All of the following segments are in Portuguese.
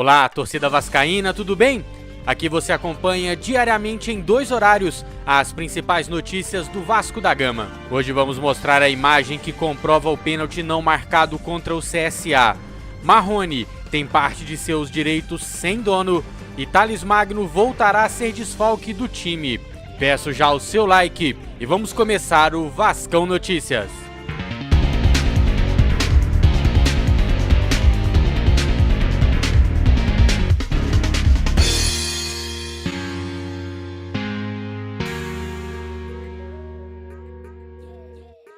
Olá, torcida vascaína, tudo bem? Aqui você acompanha diariamente em 2 horários as principais notícias do Vasco da Gama. Hoje vamos mostrar a imagem que comprova o pênalti não marcado contra o CSA. Marrone tem parte de seus direitos sem dono e Thales Magno voltará a ser desfalque do time. Peço já o seu like e vamos começar o Vascão Notícias.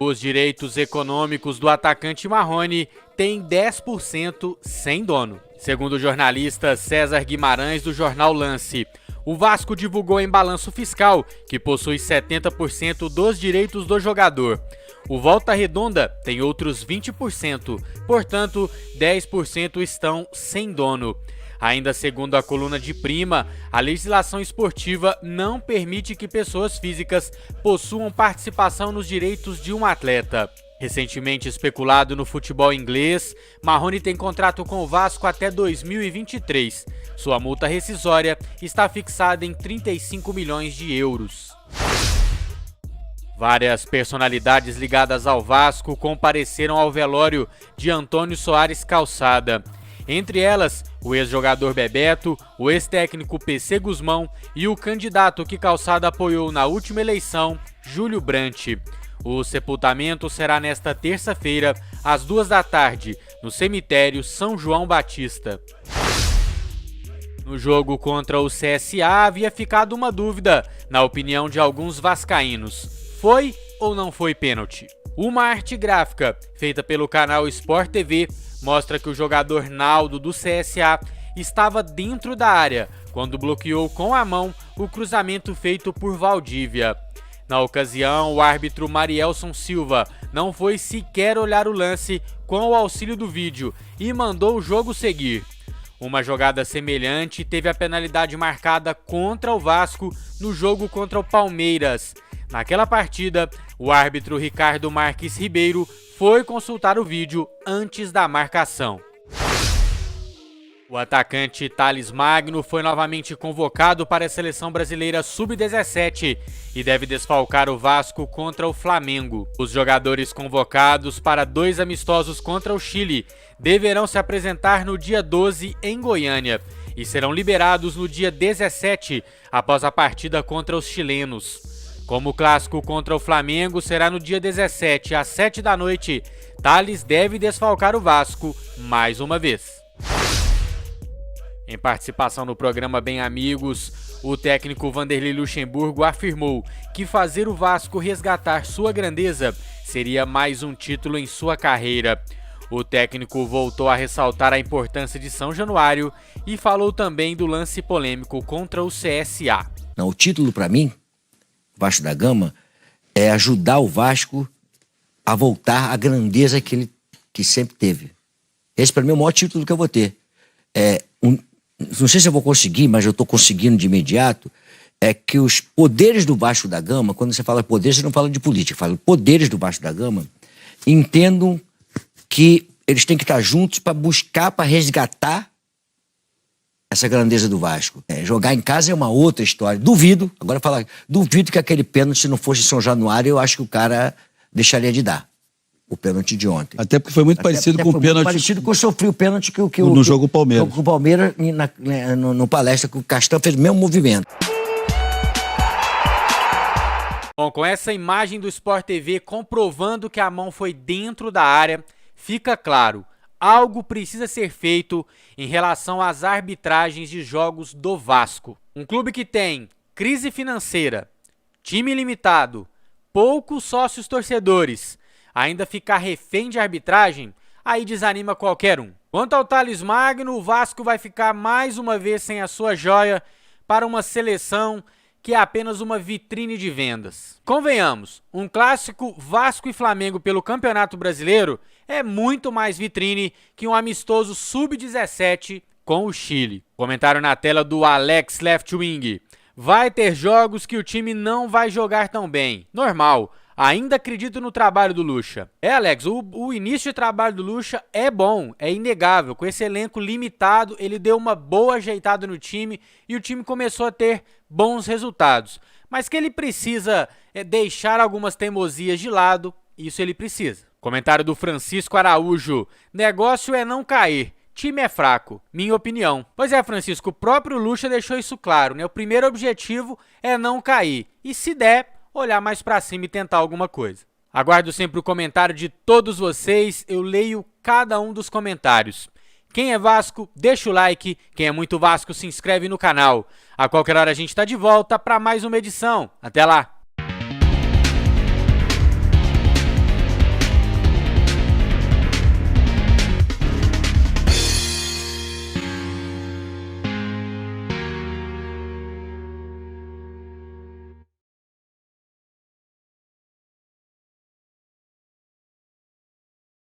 Os direitos econômicos do atacante Marrone têm 10% sem dono. Segundo o jornalista César Guimarães do jornal Lance, o Vasco divulgou em balanço fiscal que possui 70% dos direitos do jogador. O Volta Redonda tem outros 20%, portanto, 10% estão sem dono. Ainda segundo a coluna de Prima, a legislação esportiva não permite que pessoas físicas possuam participação nos direitos de um atleta. Recentemente especulado no futebol inglês, Marrone tem contrato com o Vasco até 2023. Sua multa rescisória está fixada em 35 milhões de euros. Várias personalidades ligadas ao Vasco compareceram ao velório de Antônio Soares Calçada. Entre elas, o ex-jogador Bebeto, o ex-técnico PC Guzmão e o candidato que Calçada apoiou na última eleição, Júlio Brandt. O sepultamento será nesta terça-feira, às 14h, no cemitério São João Batista. No jogo contra o CSA havia ficado uma dúvida, na opinião de alguns vascaínos. Foi ou não foi pênalti? Uma arte gráfica, feita pelo canal Sport TV, mostra que o jogador Naldo do CSA estava dentro da área quando bloqueou com a mão o cruzamento feito por Valdívia. Na ocasião, o árbitro Marielson Silva não foi sequer olhar o lance com o auxílio do vídeo e mandou o jogo seguir. Uma jogada semelhante teve a penalidade marcada contra o Vasco no jogo contra o Palmeiras. Naquela partida, o árbitro Ricardo Marques Ribeiro foi consultar o vídeo antes da marcação. O atacante Thales Magno foi novamente convocado para a seleção brasileira sub-17 e deve desfalcar o Vasco contra o Flamengo. Os jogadores convocados para 2 amistosos contra o Chile deverão se apresentar no dia 12 em Goiânia e serão liberados no dia 17 após a partida contra os chilenos. Como o clássico contra o Flamengo será no dia 17 às 19h, Thales deve desfalcar o Vasco mais uma vez. Em participação no programa Bem Amigos, o técnico Vanderlei Luxemburgo afirmou que fazer o Vasco resgatar sua grandeza seria mais um título em sua carreira. O técnico voltou a ressaltar a importância de São Januário e falou também do lance polêmico contra o CSA. O título para mim, Vasco da Gama, é ajudar o Vasco a voltar à grandeza que ele sempre teve. Esse para mim é o maior título que eu vou ter. Não sei se eu vou conseguir, mas eu estou conseguindo de imediato, é que os poderes do Vasco da Gama, quando você fala poder, você não fala de política, fala poderes do Vasco da Gama, entendam que eles têm que estar juntos para buscar, para resgatar essa grandeza do Vasco. Jogar em casa é uma outra história. Duvido que aquele pênalti, se não fosse em São Januário, eu acho que o cara deixaria de dar o pênalti de ontem. Até porque foi muito parecido com o pênalti. Parecido com eu sofri o pênalti que no jogo Palmeiras. Com o Palmeiras, no palestra, que o Castan fez o mesmo movimento. Bom, com essa imagem do Sport TV comprovando que a mão foi dentro da área, fica claro, algo precisa ser feito em relação às arbitragens de jogos do Vasco. Um clube que tem crise financeira, time limitado, poucos sócios torcedores, ainda ficar refém de arbitragem, aí desanima qualquer um. Quanto ao Thales Magno, o Vasco vai ficar mais uma vez sem a sua joia para uma seleção que é apenas uma vitrine de vendas. Convenhamos, um clássico Vasco e Flamengo pelo Campeonato Brasileiro é muito mais vitrine que um amistoso sub-17 com o Chile. Comentário na tela do Alex Left Wing. Vai ter jogos que o time não vai jogar tão bem. Normal, Ainda acredito no trabalho do Lucha. Alex, o início de trabalho do Lucha é bom, é inegável. Com esse elenco limitado, ele deu uma boa ajeitada no time e o time começou a ter bons resultados. Mas que ele precisa deixar algumas teimosias de lado, isso ele precisa. Comentário do Francisco Araújo. Negócio é não cair. Time é fraco, minha opinião. Pois é, Francisco, o próprio Lucha deixou isso claro, né? O primeiro objetivo é não cair. E se der, olhar mais pra cima e tentar alguma coisa. Aguardo sempre o comentário de todos vocês, eu leio cada um dos comentários. Quem é Vasco, deixa o like. Quem é muito Vasco, se inscreve no canal. A qualquer hora a gente tá de volta para mais uma edição. Até lá!